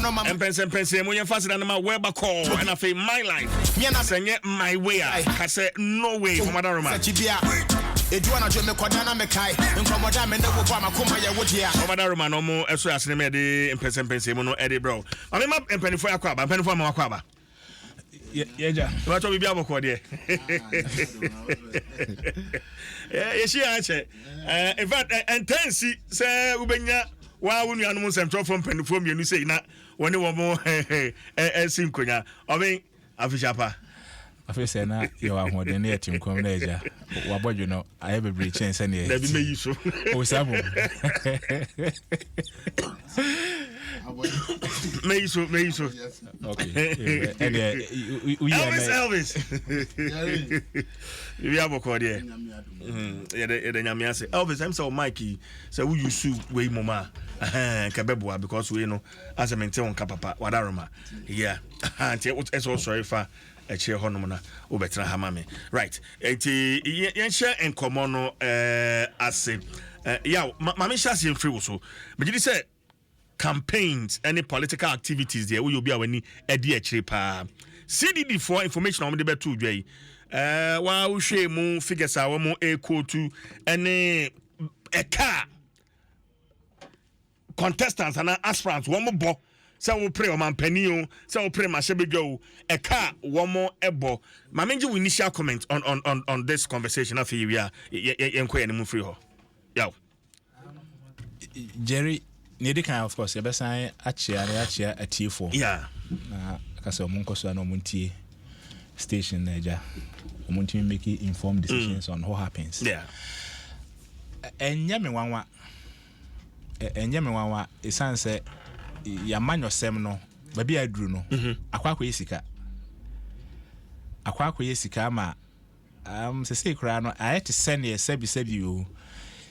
Mpensenpensenmu you faster than my web call and I feel my life. Me na say my way. I say no way for Madam Roma. Ejuana jo me kwadana me kai nkomoda me newo kwa makoma ye wodia Madam Roma no mo eso asene me de Mpensenpensenmu no edi bro. Mama ma mpenifo akwaba mpenifo ma akwaba. Yeah. What we be able to do? Yeah, she answer. In fact, intense say ubenya wa wonu anu nsem from penifo mienu say na woni wo mo sinkonya. I mean, afishapa. Afisa na you are more than team come na wabodwo no I have a breach chance any. Let me you so. O sabo. Me so. Okay. Elvis. We have a code here. Elvis, I'm so Mikey. So we use way mama. Kabebwa because we know as a maintain on Kapapa, Wadaroma. Yeah. It's also sorry for a chair honomona Ubetra Hamame. Right. Yensha and Komono as yeah, Mammy Shasi free also. But you said campaigns, any political activities there, will be our any edie pa. CDD for information on the better way. While we share more figures, our more equal to any a car contestants and aspirants, one more bo. So we pray on Penio, so we pray Mashabi go a car, one more ebo. Mamenju initial comment on this conversation. I feel we are move free. Yo, Jerry. Nedi kan of course yebesan achia a T4 yeah na akase omunko so na omuntie station na eja omuntie make informed decisions on what happens yeah enyame wanwa esanse ya manyo sem no ba bia aduru no akwa yesika ma sese kura no ayete send ye sebi o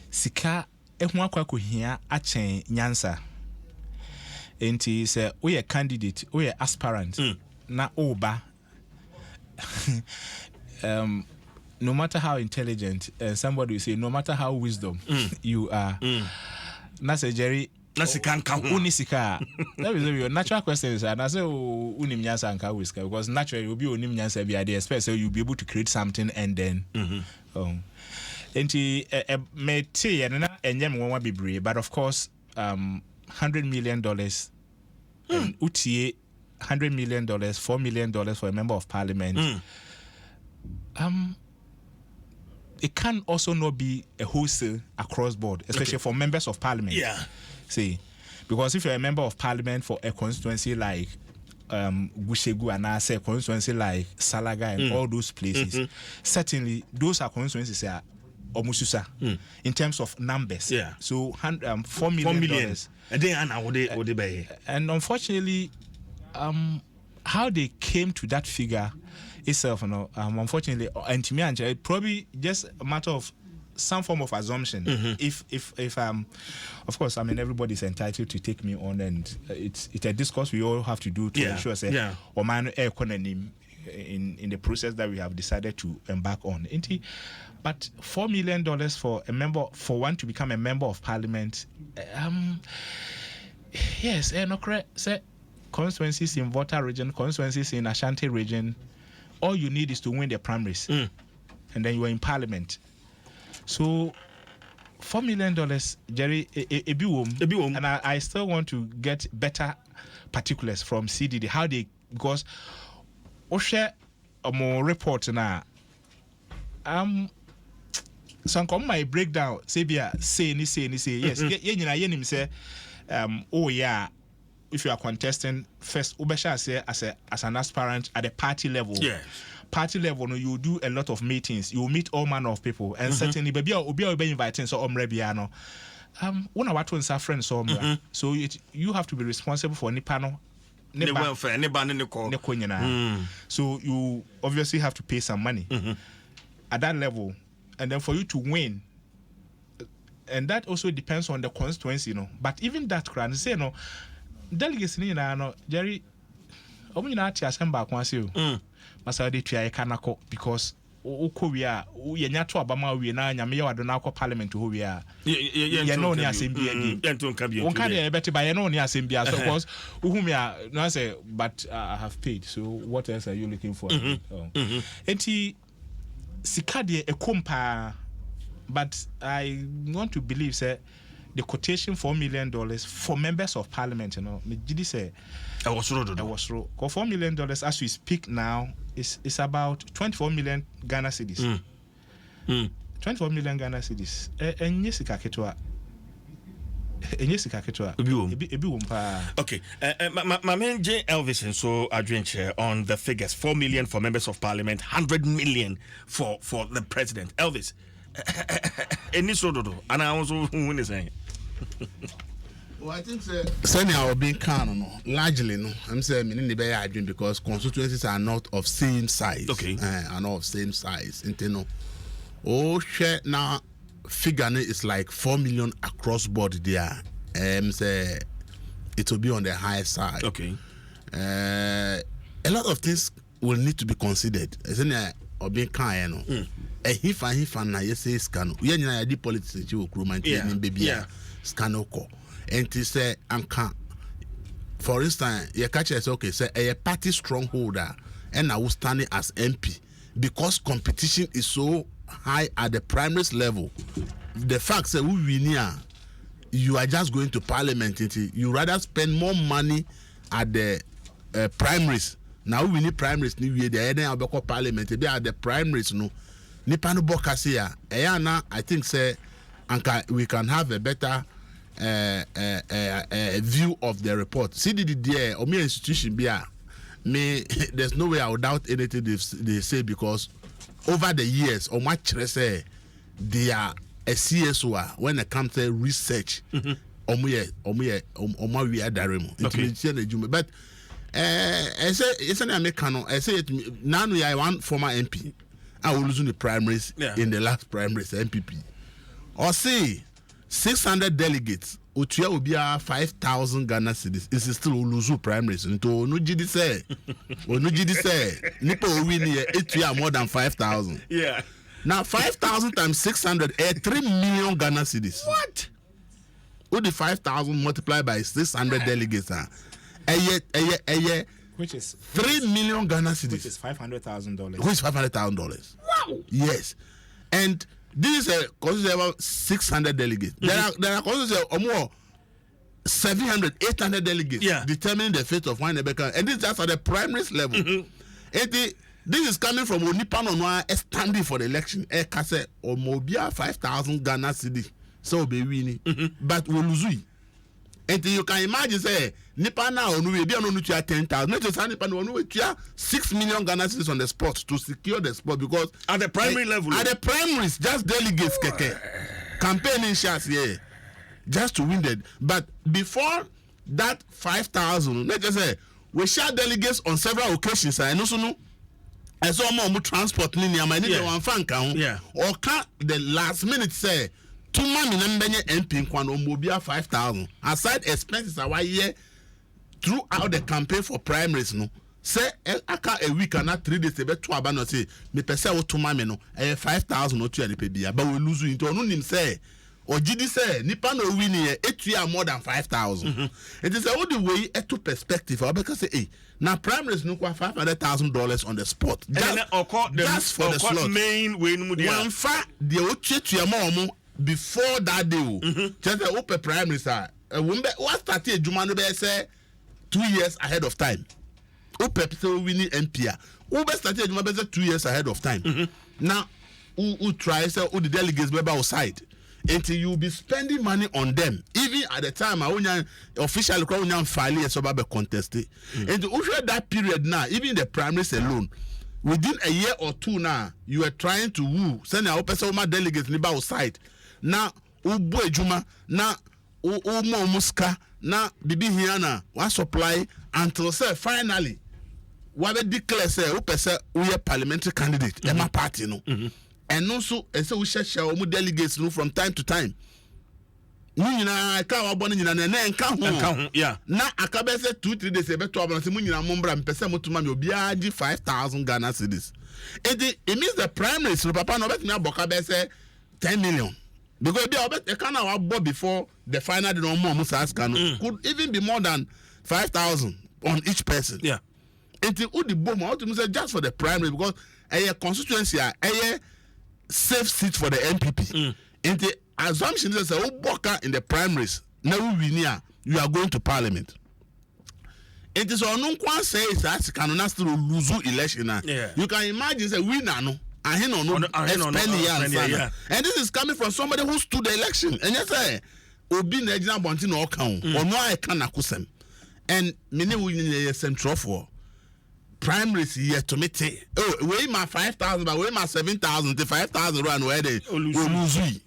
sika ehun akwa hia achen nyansa enti se we candidate we aspirant na oba no matter how intelligent somebody will say no matter how wisdom you are na say Jerry na sika nka ho unisika that is your natural questions and I say unim nyansa nka whisker because naturally you be unim nyansa be they expect so you'll be able to create something and then enti meti na enyem wonwa bebre but of course $100 million utie $100 million $4 million for a member of parliament it can also not be a wholesale across board especially for members of parliament see because if you're a member of parliament for a constituency like Gushegu and I say constituency like Salaga and all those places certainly those are constituencies are Omususa in terms of numbers. So $4 million. And unfortunately, how they came to that figure itself, unfortunately, and to me, probably just a matter of some form of assumption. If of course, I mean everybody's entitled to take me on, and it's a discourse we all have to do to ensure or man economy in the process that we have decided to embark on. But $4 million for one to become a member of parliament, yes, no correct. Say constituencies in Volta region, constituencies in Ashanti region, all you need is to win the primaries, and then you are in parliament. So $4 million, Jerry, a biwom, and I still want to get better particulars from CDD how they because share a more report now. So come my breakdown. Say yes. Yenim say oh yeah. If you are contesting first, Ubesha say as an aspirant at the party level. Party level, no, you do a lot of meetings. You meet all manner of people, and certainly, baby, you'll be inviting so Rebiano. One of what ones are friends so so you have to be responsible for Nipano. The welfare, so you obviously have to pay some money at that level. And then for you to win, and that also depends on the constituency, But even that crowd, say delegates, Jerry, because ukowia yenya to abama wie na nyame ye wado na akọ parliament ho wie a ye no ni assembly again yenton ka bi on ka dey better by ye no ni assembly so because uhumi a no say but I have paid, so what else are you looking for? Enti sika de ekompa, but I want to believe say the quotation $4 million for members of parliament, you know, me did say I was wrong. $4 million as we speak now is about 24 million Ghana cedis. 24 million Ghana cedis. Enye sika ketwa. Ebi wumpa. Okay. My man J. Elvis and so adventure on the figures. 4 million for members of parliament, 100 million for the president. Elvis. Any sort of and I also who is saying. Well, I think sending our being canon largely no. I'm saying meaning the bear arguing because constituencies are not of same size. Okay. Are not of same size. No. Oh shit now figure is like 4 million across board there. Say it will be on the high side. Okay. A lot of things will need to be considered. Isn't it? Or being kind, no. If na you say scano. We are the politics you will baby scano ko. And to say anka. For instance, your catcher is okay. Say a party strongholder and I will stand as MP because competition is so high at the primaries level. The fact that we near you are just going to parliament. You rather spend more money at the primaries. Now we need primaries new year. The end of parliament. Be at the primaries no. Nipa no bokasia. Eyana I think say we can have a better view of the report. CDD or me institution be me. There's no way I would doubt anything they say because over the years or much say they are a CSO when it comes to research. But I say it's an American. I say it now. We are one former MP. I will lose the primaries in the last primaries MPP. Or say 600 delegates. Utua will be 5,000 Ghana cedis. It's still Uluzu primaries. Into no GD say, Nipo win here. It more than 5,000. Yeah. Now 5,000 times 600, 3 million Ghana cedis. What? What the 5,000 multiplied by 600 delegates? Which is 3 million Ghana cedis. Which is $500,000. Which is $500,000. Wow. Yes, and this is considered about 600 delegates. There are considered more 700, 800 delegates. Determining the fate of one Nebeka, and this is just at the primaries level. And this is coming from Onipan Onwa standing for the election. Kase or Mobia 5,000 Ghana cedi. So be winning, but we lose. And you can imagine say Nipa now we be on 10,000. Not just Nipa no 6 million Ghana cedis on the spot to secure the spot because at the primary level. At the primaries, just delegates campaigning shots just to win it. But before that 5,000, let's just say we share delegates on several occasions. I know so no. I saw more transport linear. My need one fan count. Or can the last minute say 2 months in MP kwano mobile 5,000. Aside expenses a year throughout the campaign for primaries no. Say a week and not 3 days to be 2 abano say me pese wo 2 months no 5,000 or 2 pay but we lose into no nim say or GD say nipa no win here 8 year more than 5,000. It is all the way to perspective or because say now primaries no $500,000 on the spot. Just for the slot. Main way no one fa the oche to your before that day. Just the open primaries are what started Juma no be say 2 years ahead of time. Open winning MPA. Uber started Juma be 2 years ahead of time. Now who try say who the delegates be outside. Until you be spending money on them, even at the time I only officially file so be contested. And over that period now, even the primaries alone, within a year or two now, you are trying to woo send our person delegates in outside. Now ubo ejuma na umo muska na bibi hiana one supply until say finally we declare say we are parliamentary candidate my party no. And also, and so we share delegates from time to time. Nina ka wa bɔ na nka ho yeah na aka be say 2-3 days e be to abana se mu nyina mo mbra mpese motuma me obi agi 5,000 Ghana cedis. It means the primary so papa no bet me aboka be say 10 million. Because they obet can our board before the final no more could even be more than 5,000 on each person. Yeah. Until the bomb out to say just for the primary because a constituency a safe seat for the MPP. And the assumption is that in the primaries now you are going to parliament. It is on no one says that can still lose election. Yeah. You can imagine say winner no. And this is coming from somebody who stood the election. And you say, Obi Nejina Bontino Okao, or no, I can accusem. And many will central for primaries yet to meet. Oh, weigh my 5,000, but weigh my 7,000 to 5,000 run where they lose.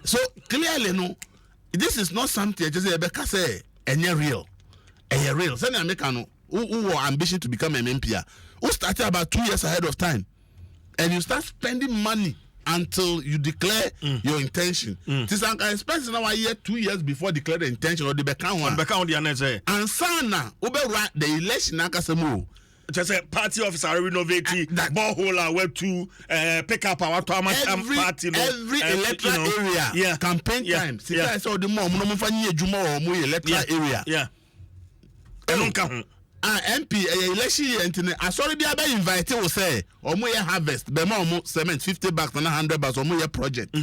So clearly, no, this is not something just a Becca say, and you're real. And you're real. Send American who are ambition to become an MP, who started about 2 years ahead of time. And you start spending money until you declare your intention. This is spending now a year, 2 years before declare the intention or the become one. And sana over the election nakasemu. Just a party officer renovating borehole where to pick up our party. Every electoral area. Yeah. Campaign time. See, I saw the more money juma or electoral area. Yeah. MP election year I sorry be aba invite we say omo ye harvest be ma omo cement 50 bags and 100 bags omo ye project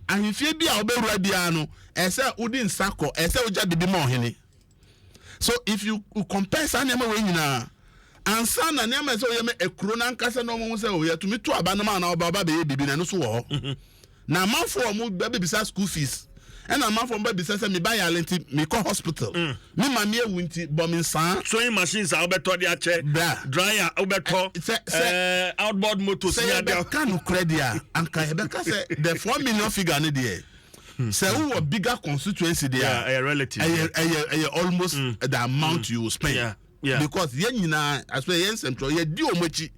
if you be a obewura bia no e say udi nsako e say oja bibi ma ohene. So if you compare sanema we nyina ansa na nema say oyeme ekuro na nkasa na omo say oya to me to aba na ma na oba ba be bibi na no so wo na manfo omo be bisa school fees. And a man from baby says, me buy a lenti, me call hospital. Me mammy winty bombing son. Sewing machines, Alberto, the chair, dryer, Alberto, outboard motors, say, I can't credit. And Rebecca said, the 4 million figure in the year. Say, who a bigger constituency there? A relative. Almost the amount you spend. Yeah. Because Yenina, as well, Yen Central, ye do much.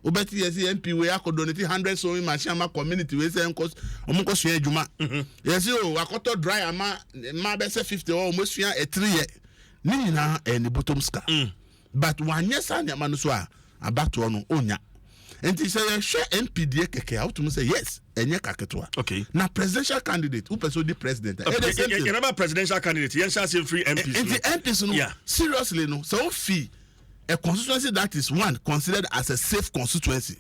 Obeti yes MP we akọ donate 100 sewing machine ama community we say nkos omko sua adwuma yes o akoto dry ama ma be say 50 o mo sua e 3 year ni nyina e bottom ska but one yes and ama no so a abato no onya enti say hwe MP die keke how to say yes enye kaketwa okay na presidential candidate who person the president you remember presidential candidate yen shall say free MPs and the MPs no seriously no so fee a constituency that is one considered as a safe constituency.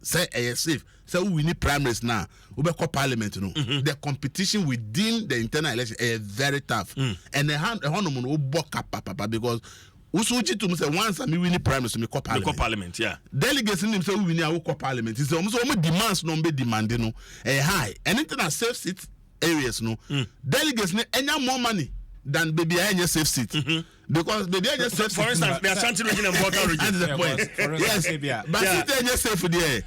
Say a safe. So we need primaries now. We call parliament. No, the competition within the internal election is very tough. And the honorable will buck up because usuji to say once I we need primaries to me call parliament. We call parliament, yeah. Delegates in themselves we need our call parliament. It's almost demands no be demanding no a high. Anything that safe seat areas no delegates need any more money than baby I safe seat. Because the day just for instance, the Ashanti region and Volta region. That's the point. Yes, but it's just safe for the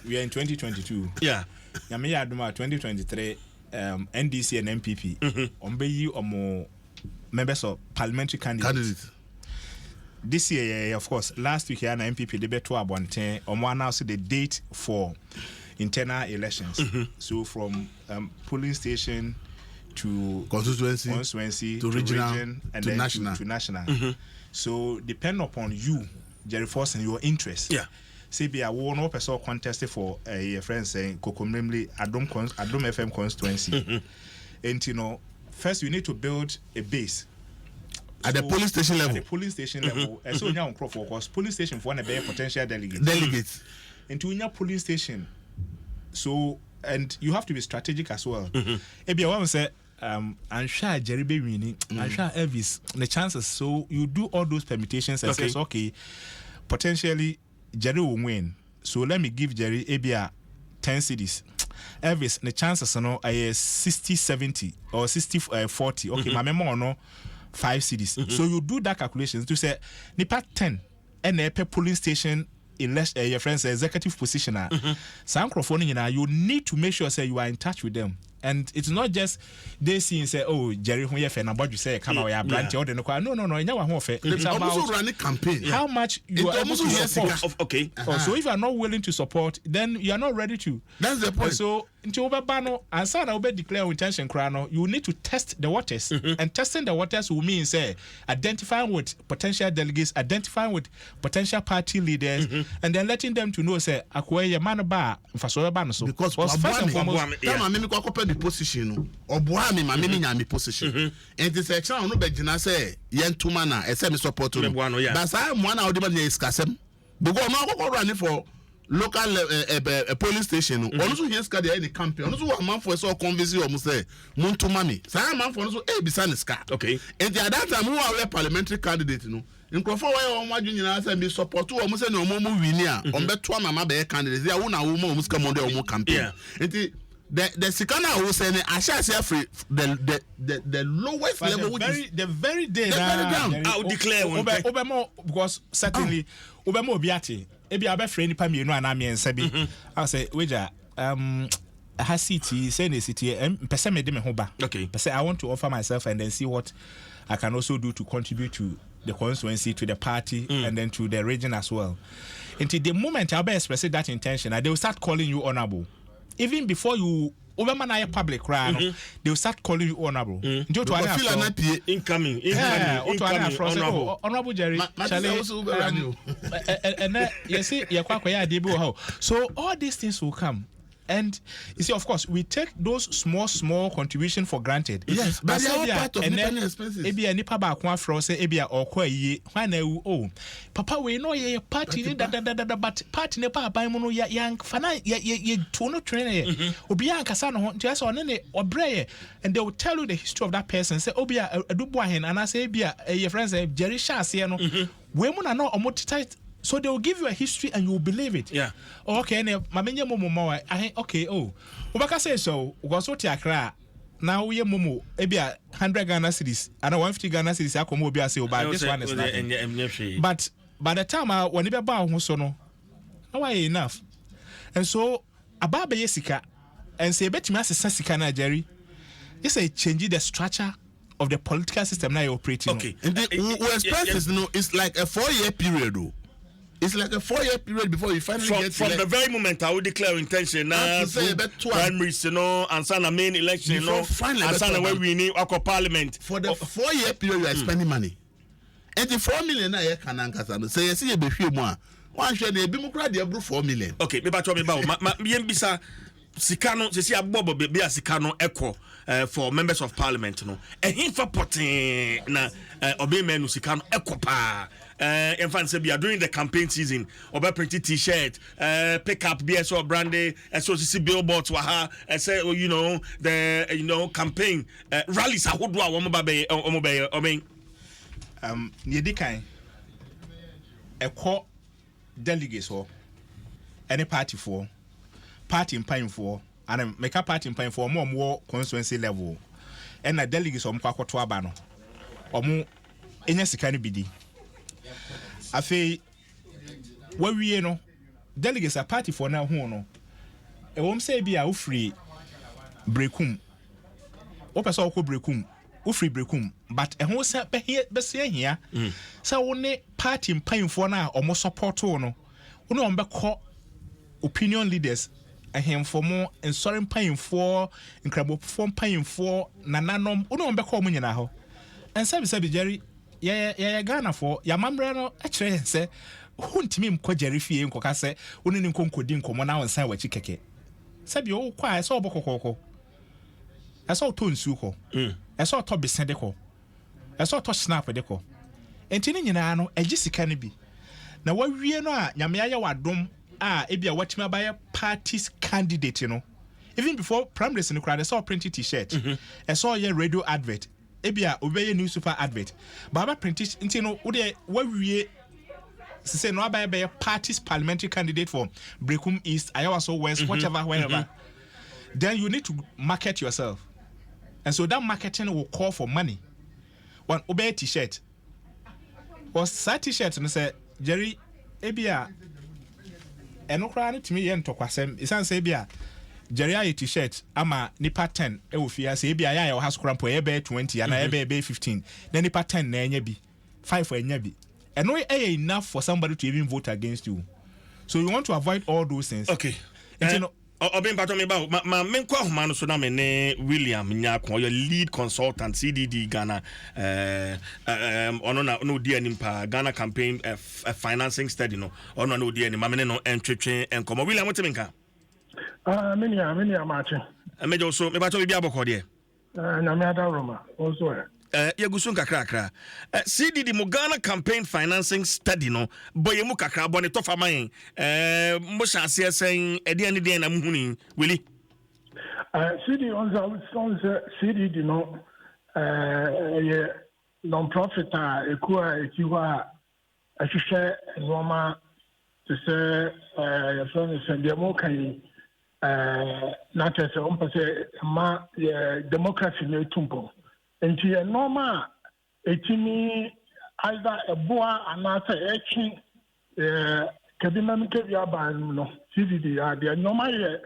we are in 2022. Yeah. Yami Adoma 2023 NDC and MPP. Ombeyi omo members of parliamentary candidates. This year, of course, last week here na MPP debate to Abonten omo announced the date for internal elections. So from polling station to constituency to regional region, and to then national. to national. So depend upon you, Jerry Force, and your interest. Yeah. Say be a one person contested for a friend saying Kokomlemli Adom FM constituency. And you know, first you need to build a base. At the police station level. At the police station level. And so now because police station for one a potential delegates. Delegates. And to your police station. So and you have to be strategic as well. Maybe I want to say I'm sure Jerry be winning. I'm sure Elvis. The chances, so you do all those permutations and says, okay, potentially Jerry will win. So let me give Jerry ABR 10 cities. Elvis, the chances are no 60-70 or 60-40. Okay, my memo no 5 cities. So you do that calculations to say nipa 10 and a polling station. Your friends executive positioner, some microphone you need to make sure say you are in touch with them. And it's not just they see and say, oh, Jerry, who you na about you say, come out, branch, or the no, it's about running campaign. How much you are able to support. Okay. So if you are not willing to support, then you are not ready to. That's the point. So into Obabano and Sana Obe declare intention, Krano, you need to test the waters. And testing the waters will mean, say, identifying with potential delegates, identifying with potential party leaders, and then letting them to know, say, Akwe man bar for because first and foremost, the position or Boami, my mini position. And this action no begin say, Yen Tumana, a semi support to that's I'm one out of the Scasem. Because I'm not running for local police station. Also, yes, got the campaign. Also, a month for so convince you almost say, Montumami. So I'm a for also a bisan scat. Okay. And the other time, who are parliamentary candidate, you know. In Crawford, where on what you say, support to almost no more winia. On bet to my mother candidates, they are one woman come on the campaign. The Sikana who say I shall say free the lowest level, the very day down. I'll declare Obama because certainly Obama Obiati, ebi abefre nipa mienu ana me nsabi. I say weja ha city say na city pese me de me ho ba. Okay. Pese I want to offer myself and then see what I can also do to contribute to the constituency, to the party, and then to the region as well. Until the moment I'll be expressing that intention, they will start calling you honorable. Even before you Obama na public right, they will start calling you honorable. Incoming, honorable Jerry. And you see, so all these things will come. And you see, of course, we take those small contribution for granted. Yes, but they are all part of independent expenses. Ebi a nipa ba kwa fro say ebi a okwa yi hwan na oh papa we no ye party ni but party ne pa ban mu no ya fana ye to no train obi ankasa no ho ntia so ne obreye, and they will tell you the history of that person. Say obi a adubo ahen ana say ebi a ye friends Jerry Shase no we mu na no omotita. So they will give you a history and you will believe it. Yeah. Okay, mamenye momo okay, oh. Ubaka say so, ugoso ti akra. Now we momo ebia 100 Ghana cedis and 150 Ghana cedis akomo obi say oba this one is nothing. But by the time when e be ba ho so no, now why enough. And so ababa yesika and say betimi asesa sika na Jerry. This is changing the structure of the political system now you're operating. Okay. And expenses, you know, it's like a 4-year period though. It's like a 4-year period before you finally get from the very moment I will declare intention now primaries, you know, and sign a main election, you know, and sign where we need our parliament. For the 4-year period you are spending money. And the 4 million I can answer. Say you see a few more. One share the Democrat they have 4 million. Okay, me ba bisa Sikano, se si abobo be a Sikano echo for members of parliament, no. And him for potting na obey menu Sikano echo pa. In fact, we are during the campaign season. Oba printed T-shirt, pick up BSO brandy, SOCC billboards, waha, say, you know, the campaign rallies. I would do a woman by Niedikai a core delegates for any party for party in paying for and make a party in paying for more constituency level and a delegates on Kwako Twabano or more in a second BD. I feel where we know delegates a party for now. Who no? I won't say be a free breakum. Opa so ko breakum, free breakum. But a whole set here, here. So only party in paying for now or more support no. Uno on back opinion leaders. A him for more and sorry paying for incredible form paying for nananom. Uno on back home in ho. And Sabi Jerry. Yeah, Ghana for ya mamre no actually say huntimi mko Jerry fie nkoka say woni ni nkonkodi nkomo na wonsan wachi keke sabi o kwa so obokokoko eso to nsu ko eso to besede ko eso to snap de ko entini nyina no agisika ne bi na wawie no a nyame aye wadom a ebia watimi abaye parties candidate no even before primaries in crowd eso printed t-shirt eso ye radio advert ebia obeye new super advert baba printed into no we say no abaye party's parliamentary candidate for Brekum East, Ayawaso West, whatever, wherever. Then you need to market yourself, and so that marketing will call for money. One obey t-shirt was that t-shirt and say Jerry ebia eno kra no timi ye ntokwasem isan say ebia Jerry t-shirt ama nipa 10 e wo fia se bia ya has crampo e be 20 and e be 15 then nipa 10 na enya bi 5 enya bi and no enough for somebody to even vote against you. So you want to avoid all those things. Okay. Obin pato me ba ma menkwa homa no so na me ne William Nyako your lead consultant CDD Ghana ono na no di animpa Ghana campaign financing study no ono na odi anim ma me ne no entwetwe enkomo William wotemenka many matching. Mejo so me pato bi abokọ de Na me ada Roma also yegusun kakra CDD mo Ghana campaign financing study no boye mu kakra bone to faman mo chance esen ede na muhuni weli CDD on CDD no ye non-profit ekiwa ahwehwe noma to say your friend is the mo kan not as on pese ma democracy no tumpo enti normal etimi either a boa anasa echi kadimam kebia ban no CDD the normal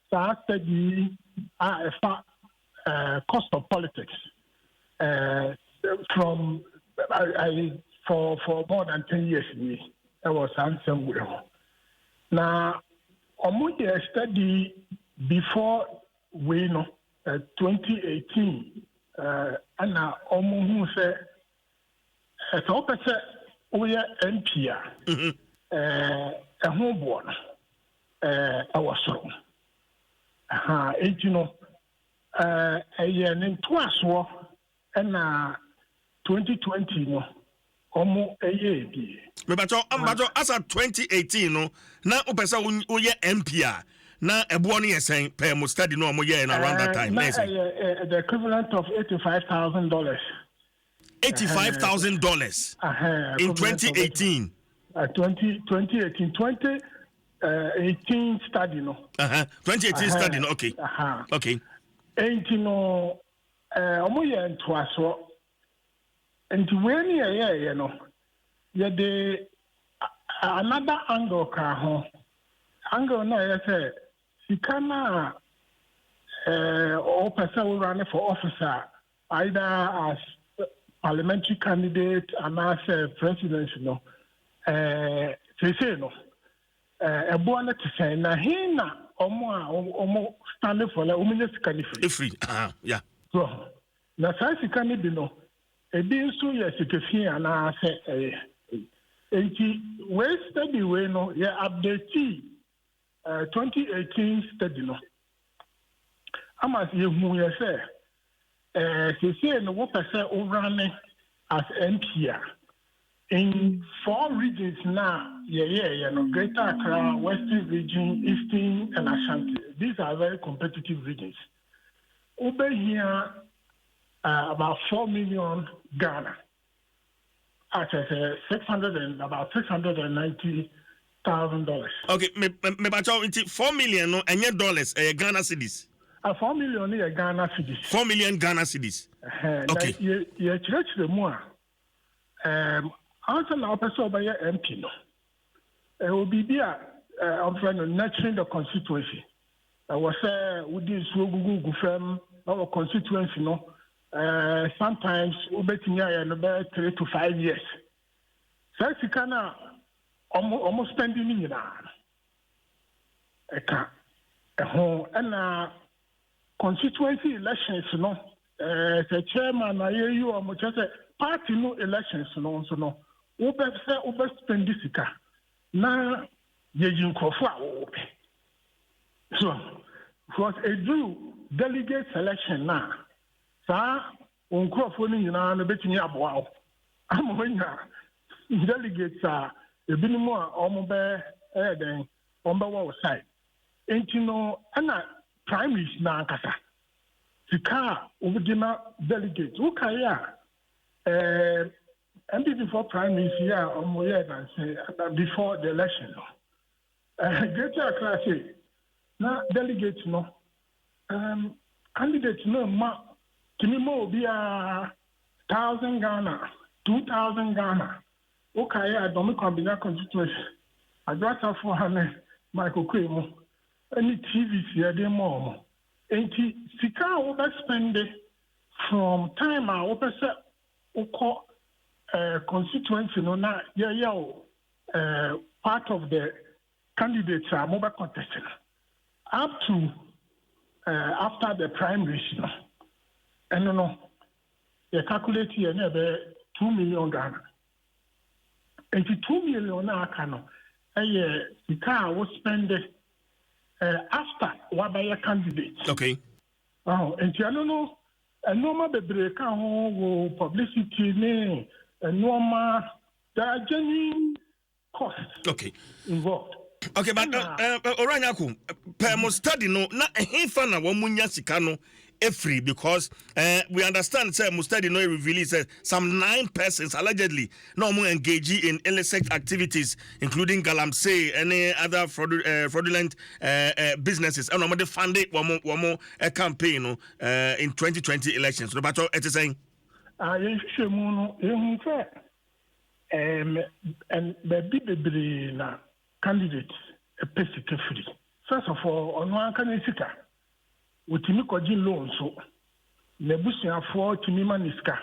sa study cost of politics from for more than 10 years I was Nsem now a study before we know 2018 and who say so person we are MP a home born our son a year in twice and 2020 no almost a year me bacho as at 2018 no na opesa wo ye MP na ebo no yesen per mo study no mo ye around that time the equivalent of $85,000 $85,000 in 2018 2018 study no 2018 study no okay okay no omo ye ntoaso enti when ye no ye de another angle ka ho angle na ye say sikana or person run for officer either as parliamentary candidate and as president no say no ebo na to say na hina omo stand for la omo sikani free yeah so na sai sikani bi no ebi nso ye sikefi ana say enti we study we no ye update 2018 study no amas ye hu ye say no what person overrun as MP in 4 regions now you know Greater Accra, Western region, Eastern and Ashanti. These are very competitive regions. Over here about 4 million Ghana at about $690,000. Okay, me bacho into 4 million no any dollars Ghana cedis. 4 million Ghana cedis. 4 million Ghana cedis. Okay. You church the more answer now person by MP no. Will be there I'm trying to nurturing the constituency. I was with this Google firm our constituency no. Sometimes we bet about 3 to 5 years. So you can almost spending in and constituency elections, the chairman, you are much party no elections, no. Over spend this car. Now, you so, because a do delegate selection now. Sir, on Crawford, you know, a bit in your wow. I'm going delegates are a bit more on the on side. And you know, and primaries now, Kasa. The car over the delegates. Okay, yeah. And before primaries, yeah, or more than say before the election. Greater Accra say, now delegates no, candidates no, to me more be 1,000 Ghana, 2,000 Ghana. Okay, I don't combine constituency. I got a 400 Michael Kwemo. any TVs here the more. And sika over spend from time I open constituency no na part of the candidates are mobile contesting up to after the primaries no. And no, they calculate here never 2 million Ghana. And 2 million na kano. The car was spend after what by a candidate. Okay. Oh, and you know, a normal break publicity name, a normal, there are genuine costs. Okay. Involved. Okay, but Oranyaku, per mo study no na ehefa na wo munya sika no free because we understand say mo study no reveal say some 9 persons allegedly no more engage in illicit activities including galamsey any other fraudulent businesses and no more funded one more campaign no in 2020 elections. No but it is saying you should no you and the na candidates a pesika free. First of all, on one canisika, with Timikoji loan so Nebusia for Timima Niska.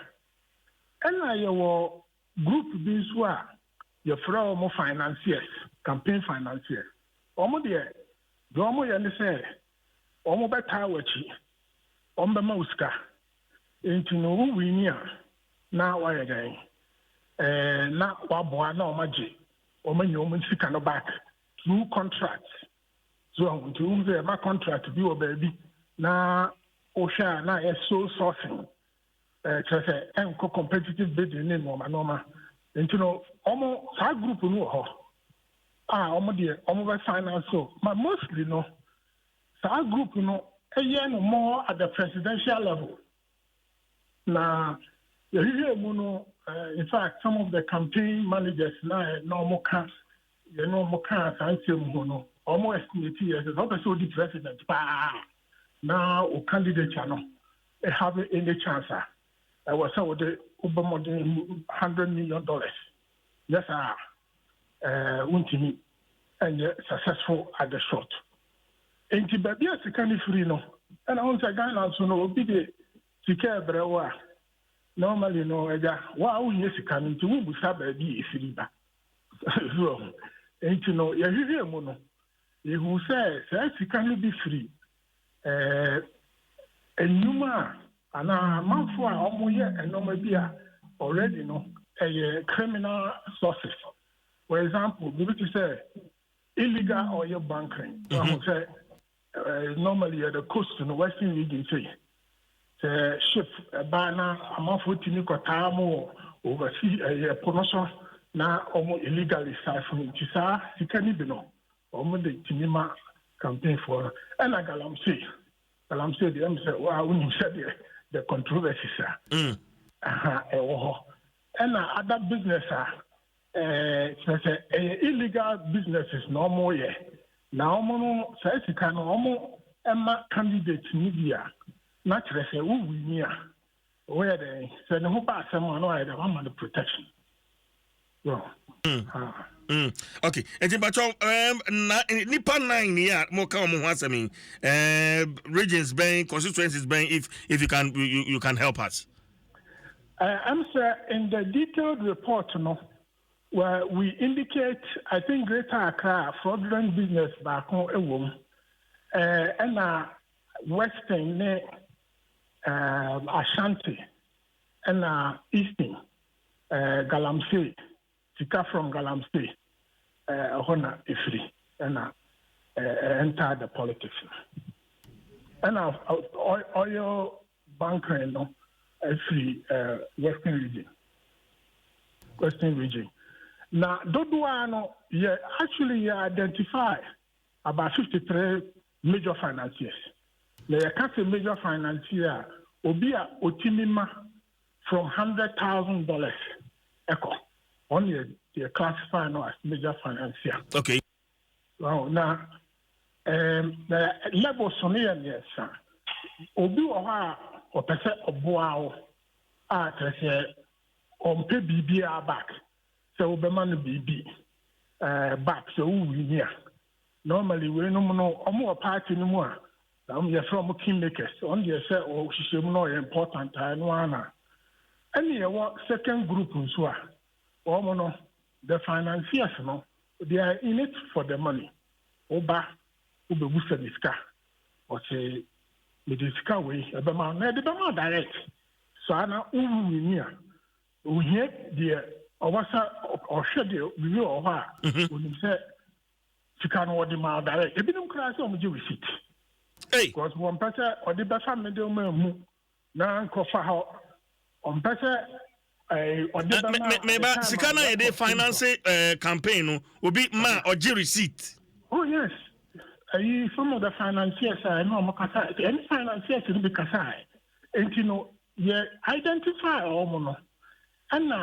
And I will group these were your more financiers, campaign financiers. Omo dear, Domo Yanese, Omo Batawachi, Omba Mauska, into no winia, now why again? Not Wabwa no Maji. Omen yomen sika no back through contracts. So to the contract be o baby na osha na so sourcing. Just a competitive bidding in normal. And you know, almost our group no ho. Almost the almost finance so. But mostly no. Our group no no more at the presidential level. Now in fact, some of the campaign managers now normal cars, and no, almost estimate years. It's also the president. Now, or candidate channel, have any chance. I was over the Obama $100 million. Yes, Untimi, and successful at the short. And to be a second free no, and I want to again also know be the Sika Brewa. Normally, no, wow, yes, you can into who have a be if you and you know, you hear mono. You say, you can be free. And you ma, and a month for almost and no maybe already no a criminal sources. For example, we would say illegal oil bunkering. Say normally at the coast in the Western region, say. Ship banner among 14 Kotamo overseas a promotion now almost illegally siphoned. Chisa, you can't even know. Almost the Tinima campaign for and I Galamsey. Galamsey, the answer, wow, when you said the controversy, sir. And other business, illegal businesses no more yet. Now, Mono says you can almost Emma candidate media. Naturally, say, "Oh, we near where they say no pass someone or the one the protection." Well, okay. And but Nipa 9 year more come once. I mean, regions being constituencies being if you can help us. I'm sir in the detailed report, where we indicate I think Greater Accra fraudulent business back on a woman, and Western. Ashanti and Eastern Galamsey, Sika from Galamsey, Hona Ifri, and enter the politics. And oil bunkering, no, free Western region. Now, Doduano, actually identify about 53 major financiers. There can't a major financier Obia Otimima from $100,000 echo. Only they classify now as major financier. Okay. Well, now the level Sonia, yes, sir. Obi Oha or Pesa Obuao at on pay BBR back. So Obeman BB back, so we near. normally we no omo party no more you from kingmakers on the say o hihye no important no ana any second group nso a omo no the financiers no they are in it for the money oba obegusa diska o say the diska we ebema na de bema direct so ana uwunia uhie de owasa ohwe de bibi o ha onim say sika no wodi ma direct ebinom kra say omo receipt because one person or the better middle mu na kofa ha on better meba sika na ye dey finance campaign no obi ma oji receipt. Oh yes, some of the financiers no makasa any financiers will be kasa and you know you identify no and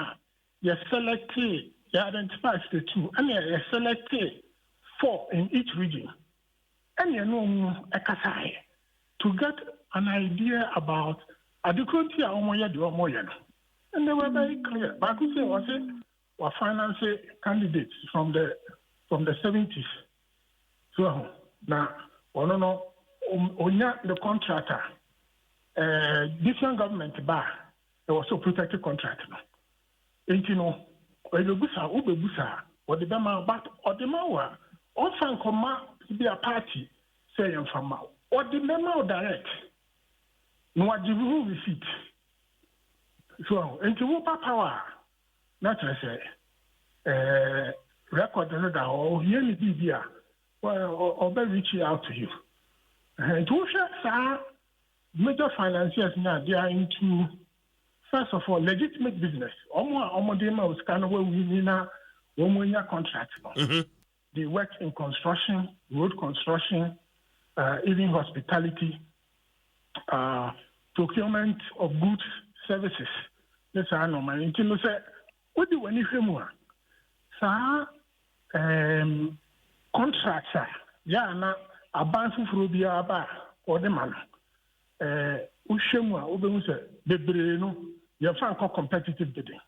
you select you identify the two and you select 4 in each region. And you know, to get an idea about adequacy of and they were very clear. But I could say was finance candidates from the 70s. So now, the contractor, different government bar, there was a protected contract. And you know, Ubebusa, or the Bama, but or the Mawa, often come be a party saying from out or the memo direct no what you receipt so into what power not say record that or hear me be or be reaching out to you and to share major financiers now they are into first of all legitimate business almost them was kind of where we need now one contract. They work in construction, road construction, even hospitality, procurement of goods, services. That's how I know. My intended say, what do we need more? Sir, contracts. Yeah, na abanfu frobia aba or the man. Ushemwa, ubemuse bebre no. You find competitive bidding.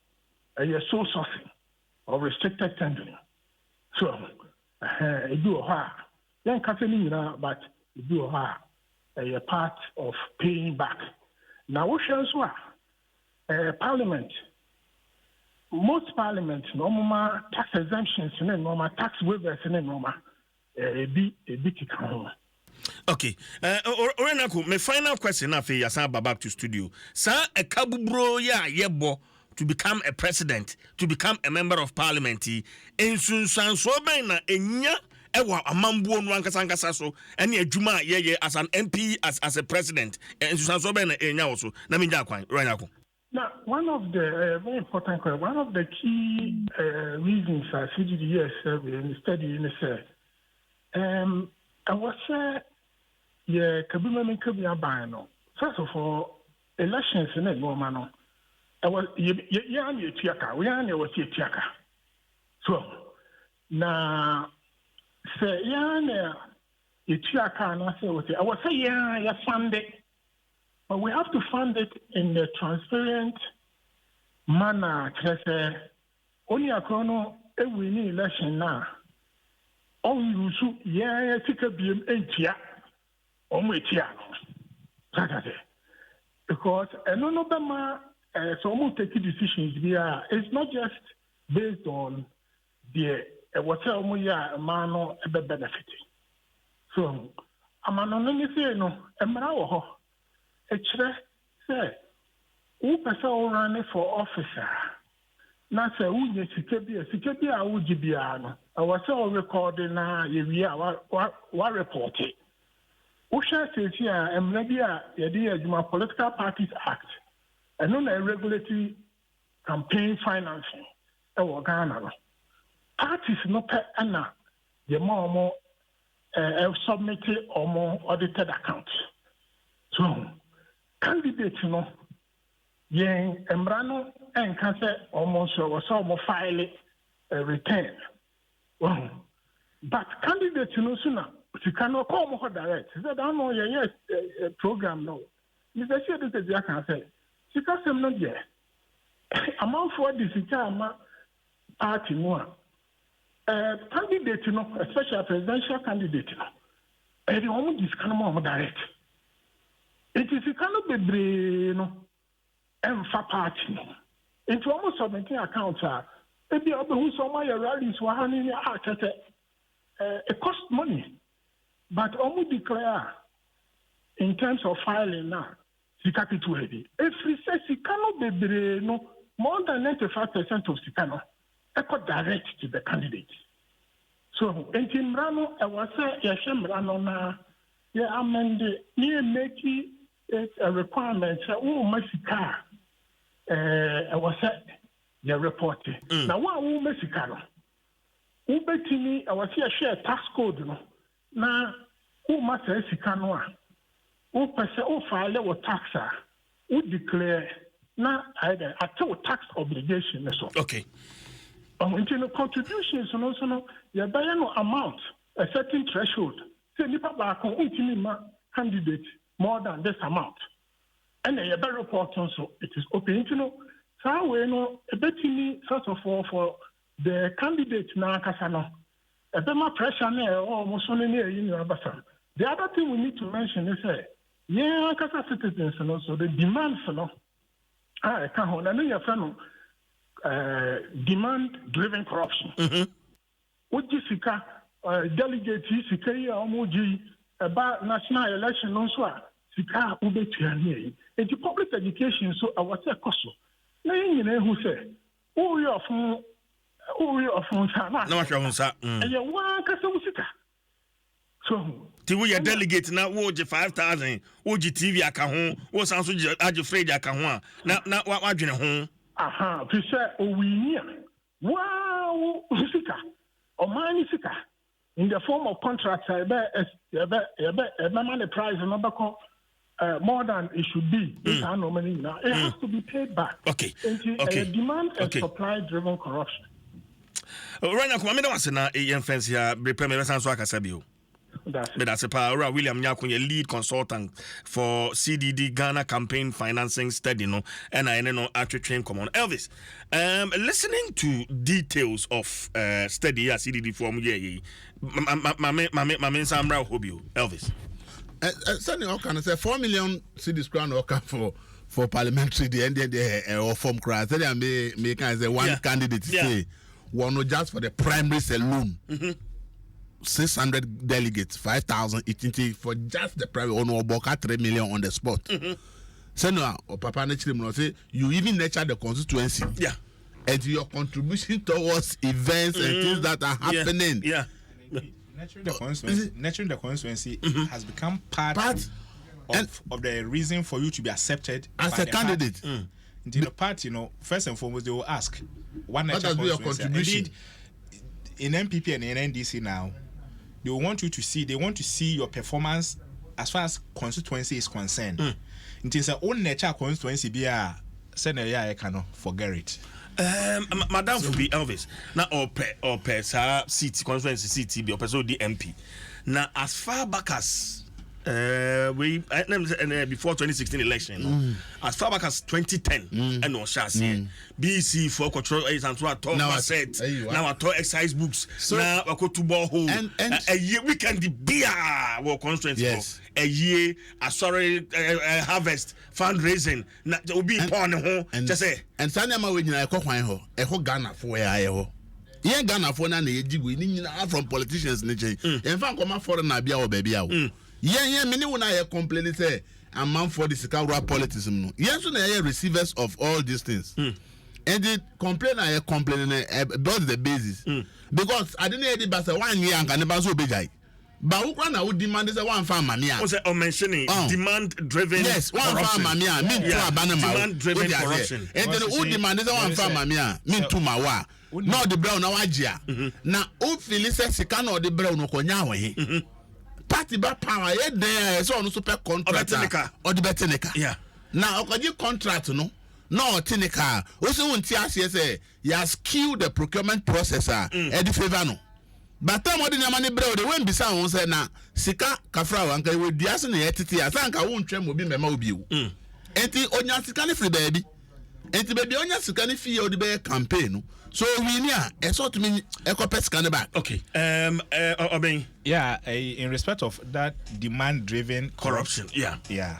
You're sole sourcing or restricted tendering. So. Do then but do a part of paying back. Now, what shows Parliament? Most parliaments, normal tax exemptions, normal tax waivers, normal a bit. Okay. Orenako, my final question now for Yasan back to studio. Sir, a kabubro ya yebo. To become a president, to become a member of parliament, and soon so na enya ewa amambu no ankasa so ene adwuma ye as an MP as a president and soon so na enya also na minja kwan Ranyako. Now, one of the very important question, one of the key reasons I see the years in study in the I was kabima kabia ban no. First of all, elections in a normal I was tiaka. We are was tiaka. So now say tiaka and I say I was say fund it, but we have to fund it in a transparent manner. Only a chrono we need election now. All you should take a beam entia or metia. Because no so almost taking decisions here. It's not just based on the whatever man benefit. So I'm not say no. Emra say who person run for officer. Na say who sikebi a wujibia no. I was all recording na wa report it. Who shall say here emra bia yedi Political Parties Act. And on a regulatory campaign financing, Ghana. Parties no pay ana the more submitted or more audited accounts. So candidates no yen embrano and can say almost or some file a return. Well, but candidates no sooner you cannot call more direct. He said, I don't know yes program no. You say this is the can say. Because I'm not there. Among for the Sikama party one. candidate, especially a presidential candidate, and almost this kind of direct. It is a kind of baby, and for party. Into almost 17 accounts are maybe who saw my rallies were handing it cost money, but almost declare in terms of filing now, Sikaki too heavy. If we say Sikano baby, more than 95% of Sikano, direct to the candidate. So, in Timbrano, I was a Yashambrano na, amended, near making it a requirement, Mexica. I was a reporter. Now, one Mexicano. Ubetini, I was here share tax code. Now, who must say Sicanoa? Who person who file a taxa? Who declare now I tell tax obligation. Okay. Into the contributions, no, you buy no amount, a certain threshold. Say, Nipa Bako, candidate more than this amount. And a better report also, it is open to know. So, we know a bit first of all, for the candidate now, Casano, a bit more pressure there, almost only near you. The other thing we need to mention is, Casa citizens, and also the demands, I can't hold your friend. Demand-driven corruption. What Jessica delegate Sika Omoji about national election also Sika Ubetiani. And the public education so I was a cost. Now you know who say, oh you are from Sana. No one sir. And you want Sika. So we are delegate now. Would you 5,000? Would you TV account? What sounds like you afraid account? Now what you know? Aha, we say we near. Wow, Sika, or money Sika, in the form of contracts. I bet the price number more than it should be. It has to be paid back. Okay. Demand and supply-driven corruption. Right now, come on, I say na fence here. Prepare me so akasabio. That's a power. William Nyakunye, lead consultant for CDD Ghana Campaign Financing Study, and I know actually train common. Elvis, listening to details of study at CDD form, my main Samra Hobio, Elvis. Sunny Okan say 4 million cedis crown Okan for parliamentary the end or form cry. Tell them me can say one candidate say one just for the primary alone. 600 delegates, 5,000 each for just the private owner of Boca 3 million on the spot. So now, Papa Nechim say you even nurture the constituency. Yeah. And your contribution towards events and things that are happening. Yeah. Nurturing the constituency has become part of the reason for you to be accepted as a candidate. In the party, first and foremost, they will ask what does your contribution? Indeed, in MPP and in NDC now, they want you to see. They want to see your performance as far as constituency is concerned. It is a own nature constituency. Be a senator, I cannot forget it. Madam for be Elvis. Now or per seat constituency seat be or the MP. Now as far back as before 2016 election, as far back as 2010, and no chassis, BC for control and so I talk about set. Now I talk exercise books. So now I go to borehole. And a year we can be our constituency. A year, harvest fundraising. Now will be upon home. Just say. And Sanama when I call a whole Ghana for where I ho. Yeah, Ghana for na from politicians. In fact, come out for an abia or baby out. Yeah, many when I complain say a man for the Sikaura politics. Yes, when I receivers of all these things. And the complain I complain about the basis. Because I didn't hear the basa 1 year and can never so big. But who can I would demand is a one farm mania? Was it mentioning demand driven? Yes, one farm mania, mean to abandon demand driven corruption. And then who demand is a one farm mania, mean to Mawa. No, the brown awajia. Now, who feels Sikan or the brown Okonyawe? Party back power, there so no super contract or the Betenica. Yeah. Now, you contract no Tinica. Also, when TRC you have skewed the procurement processor at the favor. But time what in money bro, they won't be sound say na Sika Kafra and we diason entity. I think I won't tremble be memo view. Enti onya Sika free baby. enti baby onya sika ne fie odi be campaign so we ni a e sort me e ko pet sika ne back. Okay. Obeng. Yeah, in respect of that demand driven Corruption. Yeah.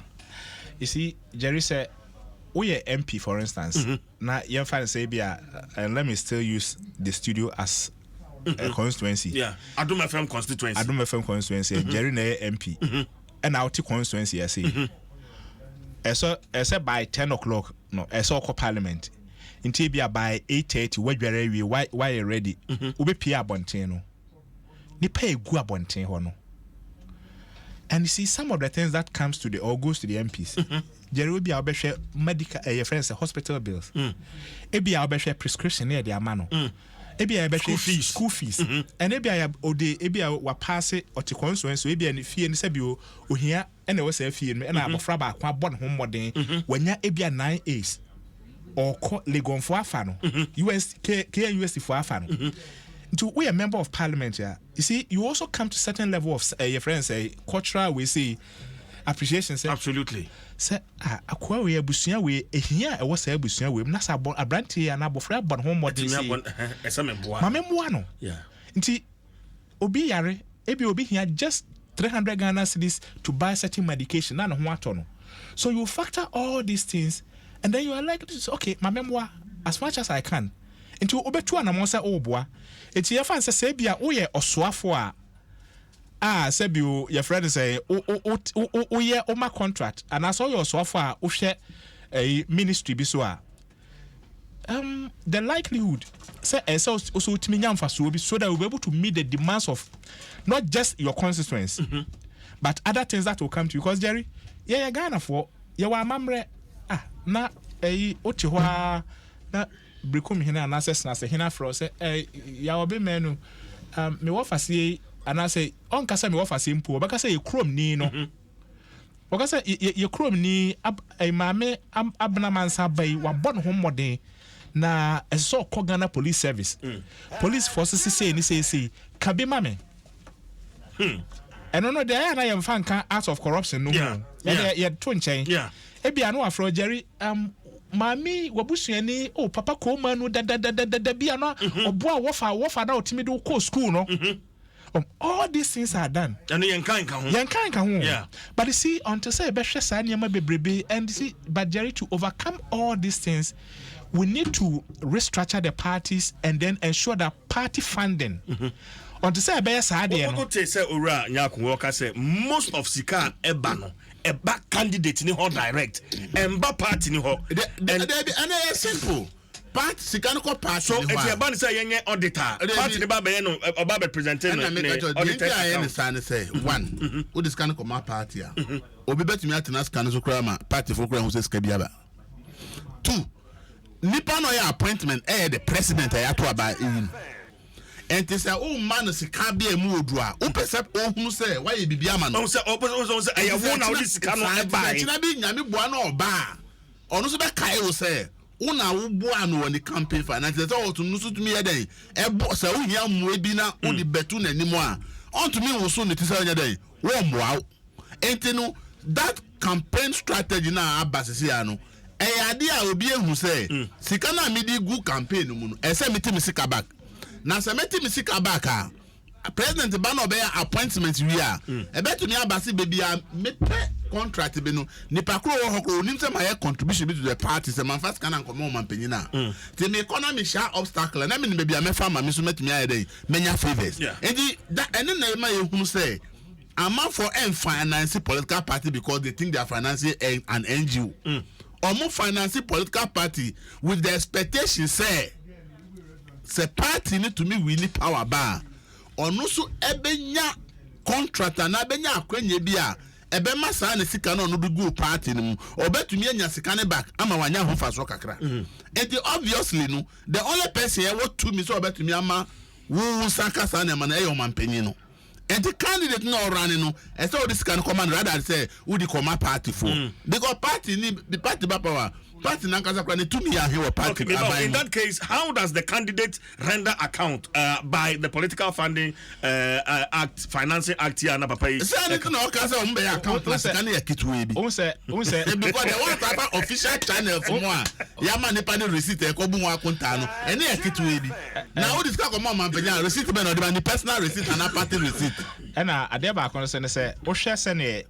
You see, Jerry said, we are MP, for instance. Now, you find say, and let me still use the studio as a constituency. Yeah. Adom FM constituency. Adom FM constituency. Jerry na MP. And our constituency, I say. I saw by 10 o'clock, no, I saw parliament. In Tibia by 8:30, why you ready? Ube Pia Bonteno. Ni pay gua bonten hono. And you see some of the things that comes to the or goes to the MPs. Jerry will be our best medical friends hospital bills. Ebi our best prescription near the amano. Ebi our best school fees. And ebi our ode ebi our pass it or to consuence ebi and fee and sebio o here and there was a fee and I bofra ba kwa bon home modern when ya ebi 9 A's or Legon for afano. US for afano. To we a member of parliament here, you see, you also come to certain level of your friends cultural we see appreciation. Say absolutely. Say akwa we abusia we ehia e was abusia we na sa bon abranti ya na bofra bon home model say mamemboa no. Yeah. Nti obi yare ebi obi here just 300 Ghana cedis to buy certain medication na no ho ato. So you factor all these things and then you are like, okay, mamemboa as much as I can. Into obetu anamon say oboa eti ye fan say bia woye osoafo a sebio your friend say o ye o ma contract and as your osoafo a wo hwe a ministry bi so a the likelihood say also timi nyamfa so bi so that we will be able to meet the demands of not just your constituents but other things that will come to you because Jerry yeah Ghana for ye wa mamre na oti ho na Bricum hina and access na se hina fro say ya obi menu me wo fase and I say on kasa me wo fase mpo baka say ye krom ni no baka say ye krom ni maame abna mansa bai wa bon ho modern na eso ko Ghana police service police forces say ni say ka be mame and no there na ye mfa nka out of corruption no ye to nchen e bia no afro Jerry Mami wabusuani papa ko manu da bia no oboa wofa na otimi do ko school no all these things are done and yankan ka ho yeah but you see until say be hwe sa niam bebrebe and see but Jerry to overcome all these things we need to restructure the parties and then ensure that party funding until say be sa de no what say ora nyakon ka say most of sika eba no a back candidate ni ho direct emba party ni ho and simple part sika no ko party so if you ban say yenye auditor party ni ba be no oba be presenting no auditor I say one who this can come party obi betimi atena sika no so kra ma party for kra ho say sika bia ba two nipa no ya appointment the president ya to aba and they say, oh man, it's a cabby and mood. Oh, percept, oh, who say, why you be a man? Oh, say, I won't out this cannot buy. Yami Buano bar. Or no, so that Kai will say, Una Buano on the campaign finance. That's all to Nusu to me a day. A boss, oh, young Webina, only betun anymore. On to me, will soon it is a day. Wow. And you know, that campaign strategy now, Bassisiano. A idea will be who say, Sikana midi good campaign, and send me to Missika back. Na semeti misika baka president ba no be appointment we a ebeto ni abasi baby a mepe contract be no nipa kro wo hokro nim se my contribution to the party se man fast kan ankomo man panyina ti me economy sha obstacle na me ni baby a me fa ma me so metimi aye dey menya favors enti that ene na ma ye hunu say ama for finance political party because they think they are financing an NGO omo finance political party with the expectation say the party need to me really power bar ono so ebenya contract na ebenya akwanye bia ebe masa na sika na ono do go party ni obetumi anya sika ne back ama wanya ho faso kakra and obviously no the only person here what to me so obetumi ama wo saka sa na mana e yo mampanyi no and the candidate no run no e say this can command rather say who the command party for because party ni the party ba power party nankasa kwa ne tumi ya hewa party. Okay, in that case, how does the candidate render account by the political funding act, financing act here na papa? Say anything na okasa o mbe account na sika na yakitwe bi. Unse Because the one type official channel for mo ya ma ne pa ne receipt e ko bu wa konta no. Ene yakitwe bi. Na o discuss ko mama penya receipt be no the personal receipt and a party receipt. Ena ade ba kon say wo hwe se ne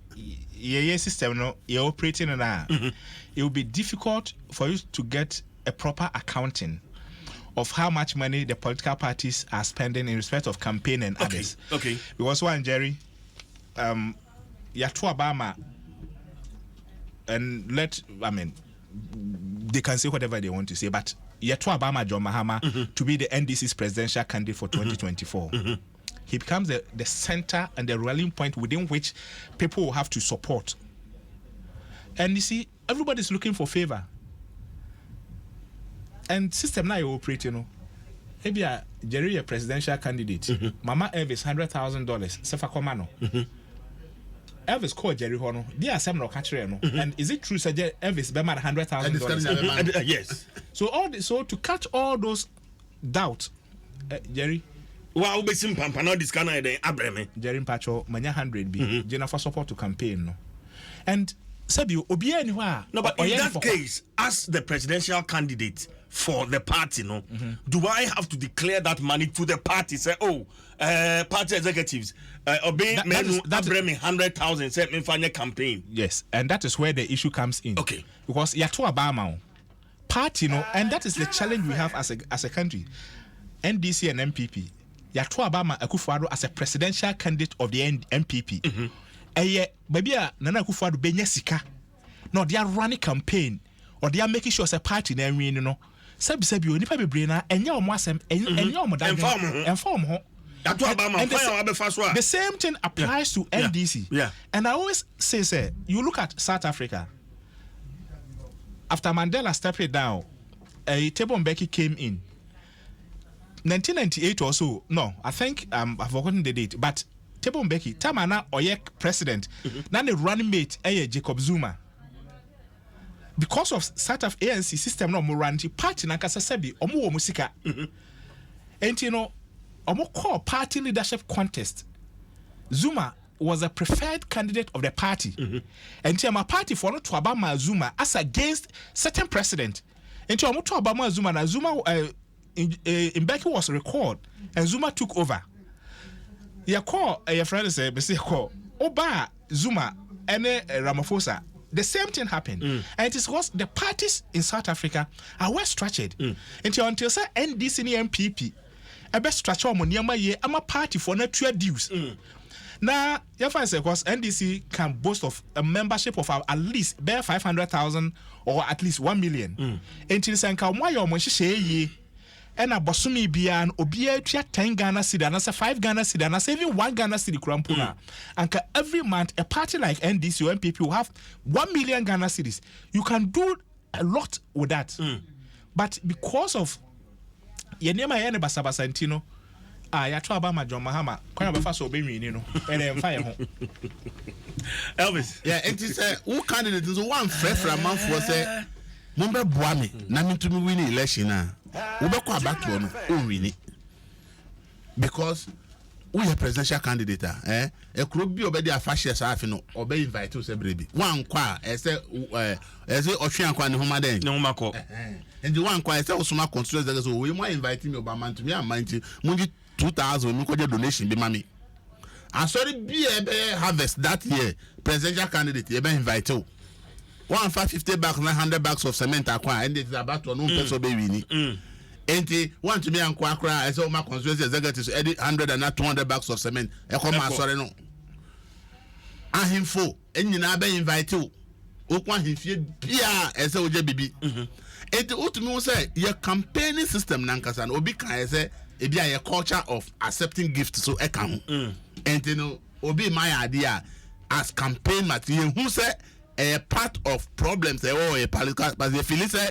ye system no ye operating na. It will be difficult for you to get a proper accounting of how much money the political parties are spending in respect of campaign and others. Okay. Because one, Jerry, Yatu Obama, and they can say whatever they want to say, but Yatu Obama John Mahama to be the NDC's presidential candidate for 2024. He becomes the center and the rallying point within which people will have to support. And you see, everybody's looking for favor. And system now you operate, maybe a Jerry a presidential candidate. Mama Elvis $100,000. Sefa Komano. Elvis called Jerry Hono. They are some catcher. And is it true, Sir Elvis Bema $100,000? Yes. So to catch all those doubts, Jerry. Wow, be simple. Pano this kind of Abraham. Jerry Pacho, manya 100 B. Jennifer support to campaign. No. And Sabio Obia anywhere. No, but in that case, as the presidential candidate for the party, do I have to declare that money to the party? Say, party executives, obey that bring me 100,000. Set me final campaign. Yes, and that is where the issue comes in. Okay, because Yatu Obama party, and that is the challenge we have as a country. NDC and MPP. Yatu Obama Akufo-Addo as a presidential candidate of the MPP. Maybe Nana Akufo-Addo benya sika. No, they are running campaign or they are making sure as a party na win, Sabi onipa bebre na enya omo asem enya omo da inform ho. The same thing applies to NDC. Yeah. And I always say, you look at South Africa. After Mandela stepped down, Thabo Mbeki came in. 1998 or so. No, I think I've forgotten the date. But Thabo Mbeki, Tamana Oyek president, now the running mate, Jacob Zuma. Because of South of ANC system, no more ranty party na kasa sebi omo musika. And omo call party leadership contest. Zuma was a preferred candidate of the party. And my party for not to Obama Zuma as against certain president. And omo to Obama Zuma na Zuma Mbeki was recalled and Zuma took over. Ya call your friend say call Oba Zuma and Ramaphosa. The same thing happened. And it is because the parties in South Africa are well structured. Until say NDC and MPP a best structure mo niama ye ama party for na two dues. Now, you find because NDC can boast of a membership of at least bare 500,000 or at least 1 million. Until say nka mo ayo mo hye ye and a bosumi bia and obia tua 10 Ghana cedi and 5 Ghana cedi and even 1 Ghana cedi krampuna. And every month a party like NDC or MPP will have 1 million Ghana cedis. You can do a lot with that. But because of yenema yene basabasa ntino Yatu Obama John Mahama kwana befa so be nwini no ene mfa ye ho. Elvis. Yeah, it is who candidate is one fresh man for say Mumbe boami na mitumi win election na. Ubekwa back to no win it. Because we are presidential candidate e kuro bi obedi afashe sa afi no obe invite us ebrebi wan kwa ese otwe kwa ne homa den ne homa ko and the one kwa ese osuma constituents that so we mo invite me Obama to me amanti munji 2,000 mi ko je donation be mami asori bi e harvest that year presidential candidate e be invite o 150 bags 900 bags of cement akwa and it is about to no person be wini enti want to me and kwakra as all my constituency executives edit 100 and 200 bags of cement e come sorry no ahimfo enyina be invite o okwa ahimfie bia ese oje bibi enti utumi say your campaigning system nankasa na obi kan say e bia your culture of accepting gifts so e kan ho enti no obi my idea as campaign material who say a part of problems a political but they feel say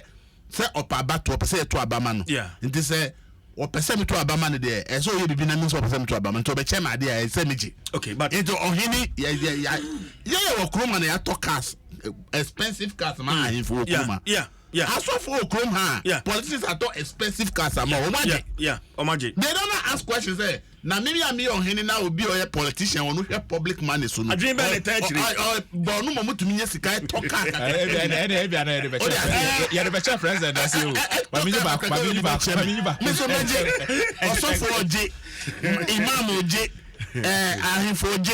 opa to say to Obama no it say opese me to Obama no there e so you be na means opese me to Obama to be chairman there e say meji okay but into ohini yeah wo kroma na ya to cars expensive cars man ahimfo kroma As for Chrome, politicians are too expensive cars. Yeah. Omaji. They don't ask questions. Now maybe I'm here on here now will be a politician or no public money. So no. I dream about the but no moment to me yes, guy talk. Yeah, the best friends that that's you. Mister Maji, also for J, Imam J, Ahim for J.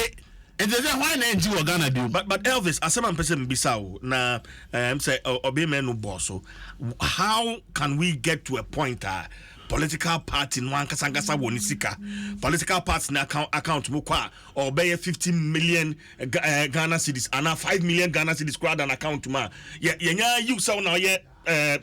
And they say why not Ghana do? But Elvis, as a person Bissau, na say Obimenu Bosso, how can we get to a point political party no ankasa wonisika political party na account mukwa or be 50 million Ghana cedis and 5 million Ghana cedis crowd an account ma yenya you so now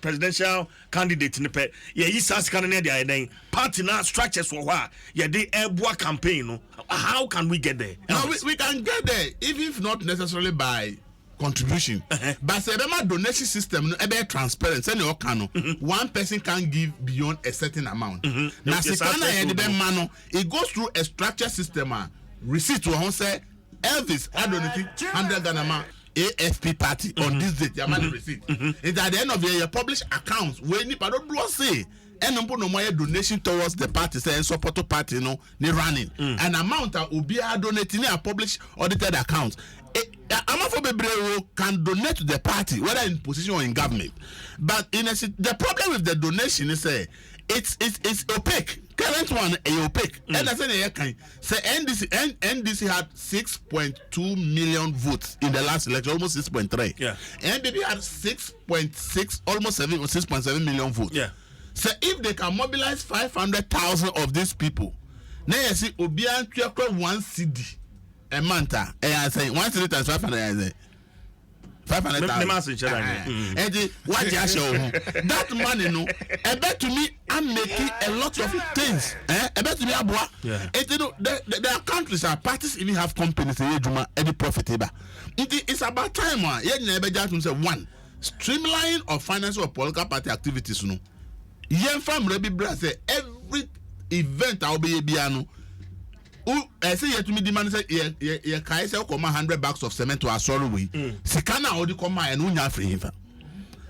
presidential candidate ne pe ye sas kan na dey party na structures for wha ye dey eboa campaign no how can we get there? No, we can get there even if not necessarily by contribution but say donation system no be transparent say no can one person can give beyond a certain amount na sikana e dey man it goes through a structured system receipt won say Elvis I donate 100 Ghana ma AFP party on this date your money receipt it at the end of the year you publish accounts wey ni don't do say and no more donation towards the party say support to party no ni running an amount obi donating a publish audited accounts Amafo can donate to the party whether in position or in government but the problem with the donation is it's opaque. Current one opaque and I say NDC had 6.2 million votes in the last election, almost 6.3. NBB had 6.6 almost 6.7 million votes. So if they can mobilize 500,000 of these people, now you see Obian one CD a month. I say 1 CD times 500. 500,000. And what you show that money no. I bet to me I'm making a lot of things. I bet to me abua. And you know there are countries and parties even have companies any profitable. It's about time one streamline of finance or political party activities no. Yen fam rebi bra say every event I'll be biano. I say to me demand say ye kai say come $100 of cement to asoro we. Sikana odi come and unya free him.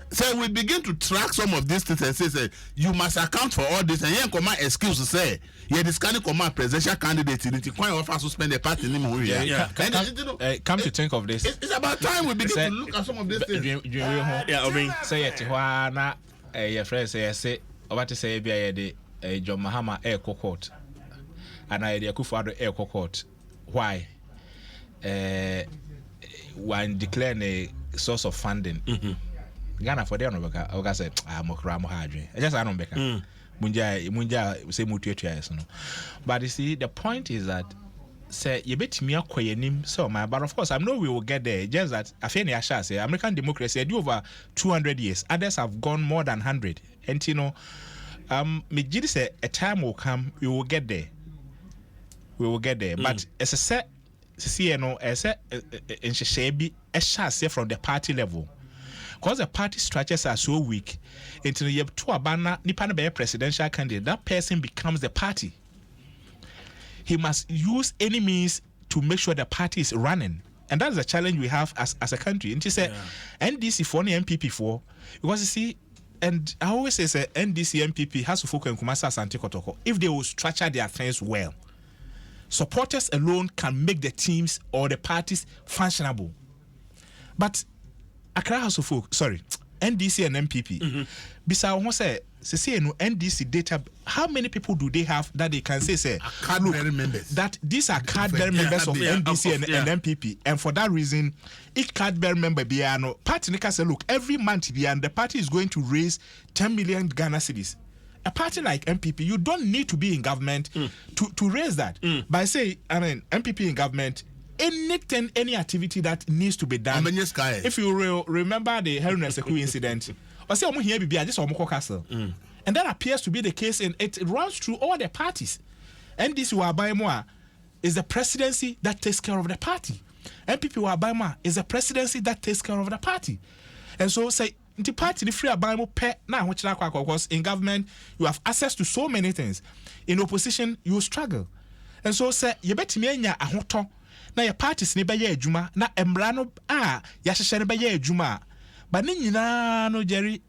So we begin to track some of these things and say you must account for all this and yen come excuse to say ye this kind of come presidential candidate in the coin offer suspend the party name come to think of this. It's about time we begin to look at some of these things. Say it na your friend say what to say be the John Mahama air court. And I the Akufo-Addo air court. Why? When declaring a source of funding, Ghana for the I said, I'm a cramo hardly. I just I don't beka. Munja say mutual. But you see, the point is that say you bet me akwayenim so my but of course I know we will get there. Just that afeni asha say American democracy do over 200 years. Others have gone more than 100. And you know, me jidi say a time will come we will get there. We will get there. But as I said, as a from the party level. Because the party structures are so weak, until you have two abana nipa be presidential candidate, that person becomes the party. He must use any means to make sure the party is running. And that's the challenge we have as a country. And she said NDC for the MPP for because you see, and I always say NDC MPP has to focus on Kumasa Asante Kotoko if they will structure their things well. Supporters alone can make the teams or the parties functionable. But Accra House of Folk, NDC and MPP. Bisa who say no NDC data. How many people do they have that they can say card-bearing members? That these are card-bearing members of NDC and MPP, and for that reason, each card-bearing member biano party nika say look every month the party is going to raise 10 million Ghana cedis. A party like MPP, you don't need to be in government to raise that. By say, MPP in government, anything, any activity that needs to be done. If you remember the Haruna Seku incident, or say here be just Castle, and that appears to be the case, and it runs through all the parties. And this Wabaimwa is the presidency that takes care of the party. MPP Wabaimwa is the presidency that takes care of the party, and so say. The party the free abamo pet now which because in government you have access to so many things. In opposition you struggle. And so say you bet me nya ahoto na your parties ne be ye adwuma na emra no ya hyehyɛ ne be ye adwuma. But ni nyina no Jerry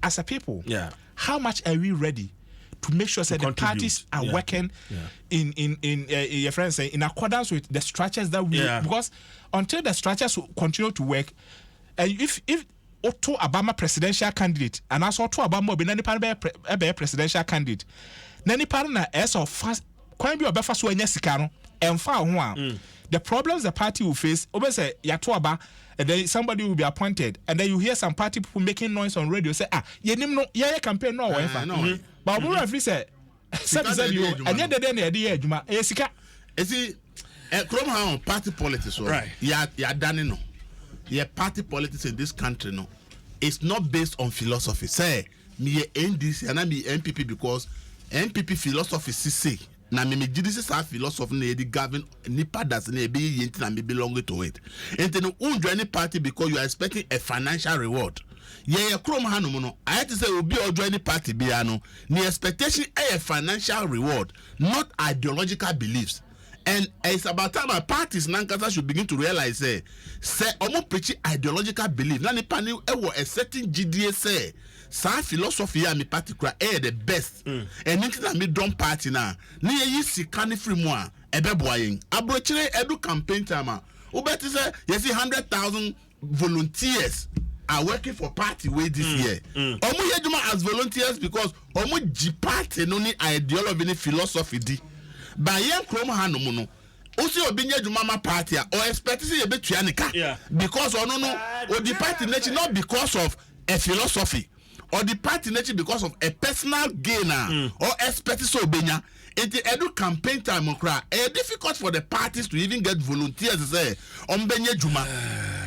as a people, Yeah. how much are we ready to make sure that the contribute? parties are working in your friends say in accordance with the structures that we because until the structures will continue to work, and if Otto Obama presidential candidate and also Otto Obama be nani be presidential candidate, nani na as of fast kwan bi obefa so anya sika no emfa ho a the problems the party will face obese yato aba and then somebody will be appointed and then you hear some party people making noise on radio say yenim no ye campaign no whatever but we referee say said you and yet then na dey adwuma e sika see krom ha party politics right ya done no your party politics in this country no it's not based on philosophy say me NDC and me MPP because MPP philosophy say na me gidisi sa philosophy na edi govern nipa das na be yenti na me belong to it enti no unjo any party because you are expecting a financial reward ye krom ha no no I had to say obi ojo any party bia no the expectation a financial reward not ideological beliefs. And it's about time our parties nankasa should begin to realize say omo preach ideological belief na nipa ni a certain GDA say sa philosophy ya mi party kra the best and anything me drum party na yi sika ni free mu a ebeboa yen abrochire edu campaign time obeti say you see 100,000 volunteers are working for party way this year omo yeduma as volunteers because omo G party no ni ideology ni philosophy di by yen krom hanomu no osi obi nye dwuma party or expect say ye betua nika because ono no or the party nature not because of a philosophy or the party nature because of a personal gain or expect so obenya it edu campaign time okra difficult for the parties to even get volunteers say ombenye dwuma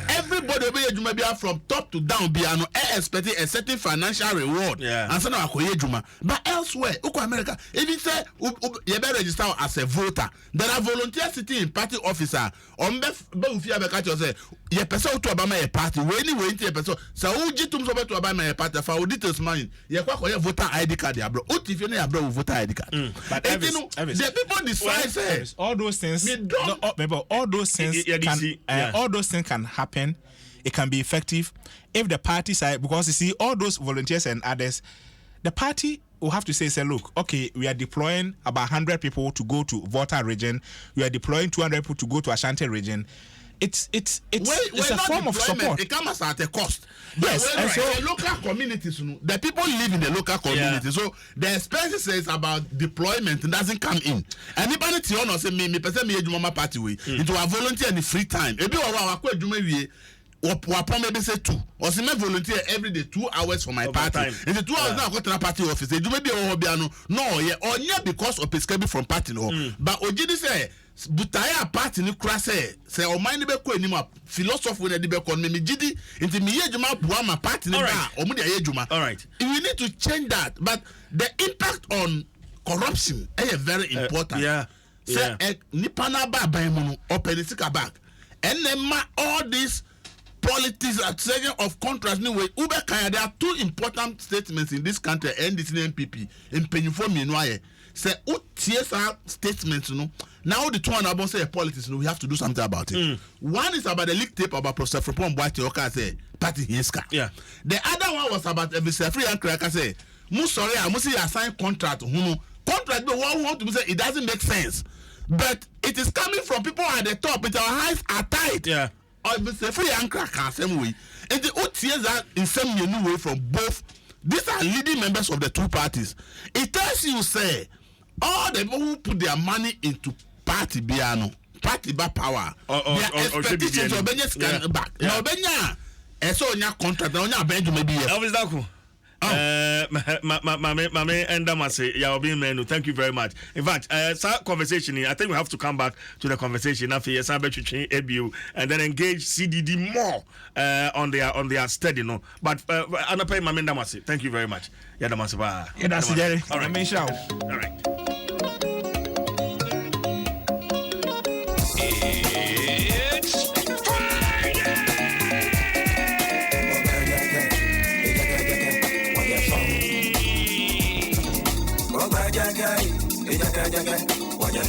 everybody obey dwuma bia from top to down bia no expecting a certain financial reward and so na akoye dwuma but elsewhere uko America even say you be register as a voter there are volunteers sitting in party officer ombe ufia be catch say ye person to Obama ye party we ni we nti person so ujitum so be to Obama ye party for details man ye kwa koye voter ID card ya bro utifio na ya bro voter ID card but the people decide say all those things all those things all those things can happen. It can be effective if the party side, because you see all those volunteers and others, the party will have to say, look, okay, we are deploying about 100 people to go to Volta region. We are deploying 200 people to go to Ashanti region. It's a form of support. It comes at a cost. Yes, and so the local communities, the people live in the local community. So the expenses is about deployment doesn't come in. Anybody to honor say me person me ejuma party way. It will volunteer in the free time. Ebi wa kwa ejuma wie. Wapon maybe say 2 or see me volunteer every day 2 hours for my party. In the 2 hours now go to the party office. They do maybe no yeah or yeah because of prescribing from party no. But Ojidi say butaya party ni kura say o mind be ko anima philosophy we dey be kon me gidi into me yejuma bua ma party ni ba o mu dey yejuma. All right. We need to change that, but the impact on corruption is very important. Say nipa na ba ban mu no open sika back. And then all this politics at second of contrast anyway Uber Kaya there are 2 important statements in this country and this MPP in Mpensenpensenmu meanwhile say TSR statements no now the 2 and about say politics no we have to do something about it. One is about the leak tape about Professor Fripon Boate Oka say party Hinska. The other one was about Mr. Free and Kraka say mu sorry I must assign contract contract but one want to say it doesn't make sense but it is coming from people at the top with our eyes are tight. Mr. Free and Kraka same way and the OTS in some new way from both. These are leading members of the 2 parties. It tells you say all the people who put their money into party biano party ba power their expectations of Benja's back now Benya so onya contract na onya benjo maybe Elvis Daku Mame Endamase Yaobi Menu, thank you very much. In fact, conversation, I think we have to come back to the conversation after ABU and then engage CDD more on their study, no. But Anape Mame Endamase, thank you very much. Yadamase ba. That's Jerry. All right. All right. What you're